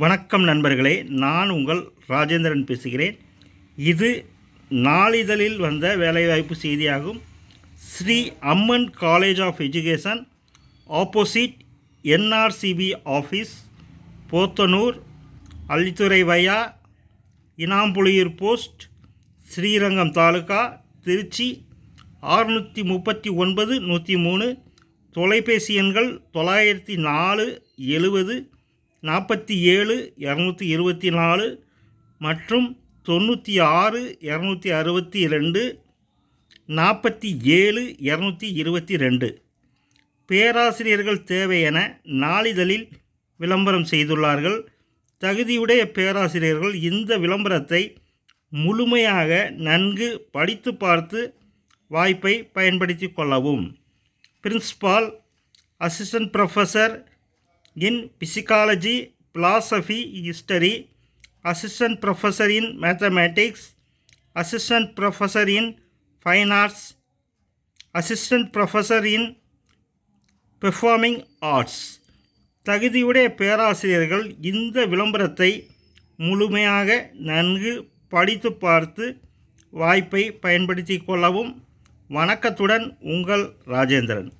வணக்கம் நண்பர்களே, நான் உங்கள் ராஜேந்திரன் பேசுகிறேன். இது நாளிதழில் வந்த வேலைவாய்ப்பு செய்தியாகும். Sri Amman college of education, opposite NRCB office, Podanur, Allithurai வையா, இனாம்புலியூர் போஸ்ட், ஸ்ரீரங்கம் தாலுகா, திருச்சி 639-103. தொலைபேசி எண்கள் 904 70 47 224 மற்றும் 96 262 47 222. பேராசிரியர்கள் தேவை என நாளிதழில் விளம்பரம் செய்துள்ளார்கள். தகுதியுடைய பேராசிரியர்கள் இந்த விளம்பரத்தை முழுமையாக நன்கு படித்து பார்த்து வாய்ப்பை பயன்படுத்தி கொள்ளவும். Principal, assistant professor in Psychology, Philosophy, History, Assistant Professor in Mathematics, Assistant Professor in Fine Arts, Assistant Professor in Performing Arts. தகுதியுடைய பேராசிரியர்கள் இந்த விளம்பரத்தை முழுமையாக நன்கு படித்து பார்த்து வாய்ப்பை பயன்படுத்தி கொள்ளவும். வணக்கத்துடன் உங்கள் ராஜேந்திரன்.